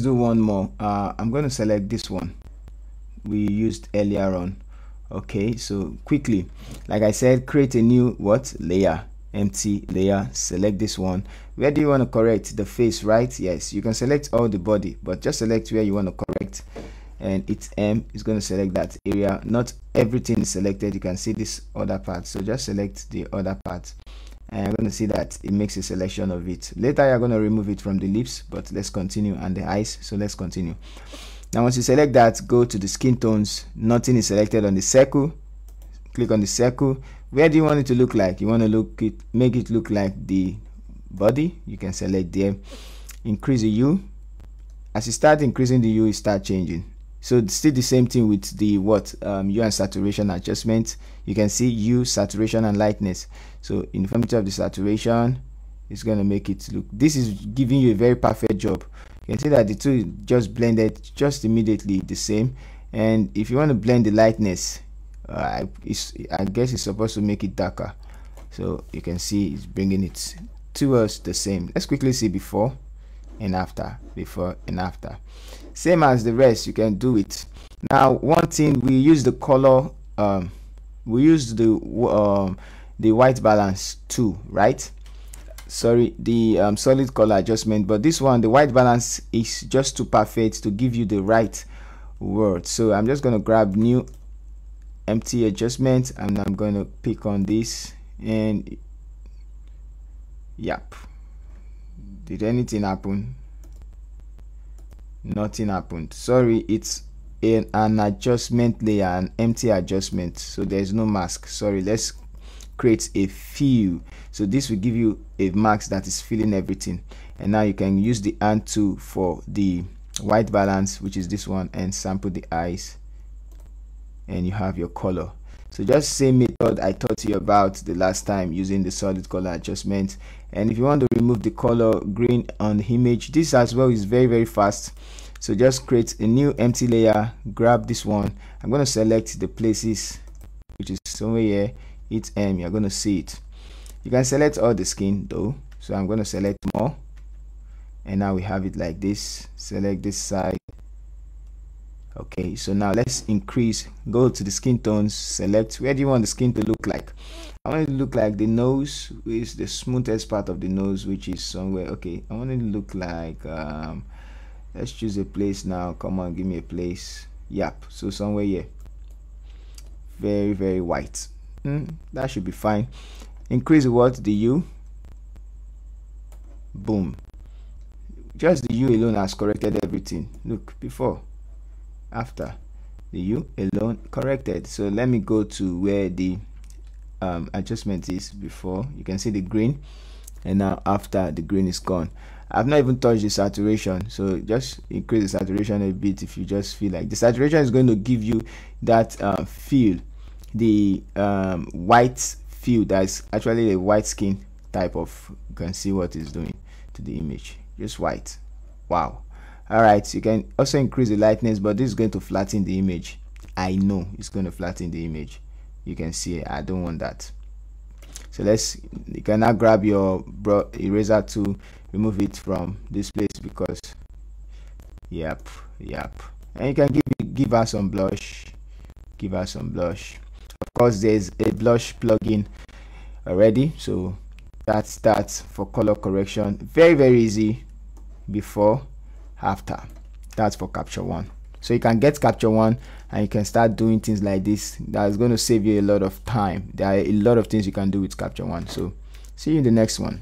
do one more. I'm going to select this one we used earlier on. Okay, so quickly, like I said, create a new layer, empty layer. Select this one. Where do you want to correct? The face, right? Yes, you can select all the body, but just select where you want to correct, and it's is going to select that area. Not everything is selected. You can see this other part, so just select the other part, and you're going to see that it makes a selection of it. Later you're going to remove it from the lips, but let's continue, and the eyes. So let's continue. Now once you select that, go to the skin tones. Nothing is selected on the circle. Click on the circle. Where do you want it to look like? You want to make it look like the body. You can select there. Increase the hue. As you start increasing the hue, it start changing. So it's still the same thing with the hue and saturation adjustment. You can see hue, saturation, and lightness. So uniformity of the saturation is going to make it look. This is giving you a very perfect job. You can see that the two just blended just immediately the same. And if you want to blend the lightness, I guess it's supposed to make it darker. So you can see it's bringing it towards the same. Let's quickly see before and after. Before and after. Same as the rest, you can do it. Now one thing, we use the color. We use the white balance too, right? Sorry, the solid color adjustment, but this one, the white balance, is just too perfect to give you the right word. So I'm just going to grab new empty adjustment, and I'm going to pick on this, and yep. Did anything happen? Nothing happened. Sorry, it's an adjustment layer, an empty adjustment, so there's no mask. Sorry, let's create a fill. So this will give you a mask that is filling everything. And now you can use the hand tool for the white balance, which is this one, and sample the eyes, and you have your color. So just same method I taught you about the last time, using the solid color adjustment. And if you want to remove the color green on the image, this as well is very fast. So just create a new empty layer, grab this one. I'm going to select the places, which is somewhere here. Hit M, you're going to see it. You can select all the skin though, so I'm going to select more, and now we have it like this. Select this side. Okay, so now let's increase. Go to the skin tones, select where do you want the skin to look like. I want it to look like the nose, which is the smoothest part of the nose, which is somewhere. Okay, I want it to look like let's choose a place now. Come on, give me a place. Yep, so somewhere here. Very white. That should be fine. Increase the hue. Boom. Just the hue alone has corrected everything. Look, before, after, the hue alone corrected. So let me go to where the adjustment is. Before, you can see the green, and now after, the green is gone. I've not even touched the saturation, so just increase the saturation a bit if you just feel like. The saturation is going to give you that feel, the white feel. That's actually a white skin type of. You can see what it's doing to the image, just white. Wow. All right, so you can also increase the lightness, but this is going to flatten the image. I know it's going to flatten the image. You can see I don't want that. So you can now grab your eraser tool, remove it from this place, because yep, and you can give her some blush. Of course, there's a blush plugin already, so that's that for color correction. Very easy. Before, after. That's for capture one. So you can get capture one, and you can start doing things like this. That's going to save you a lot of time. There are a lot of things you can do with capture one. So see you in the next one.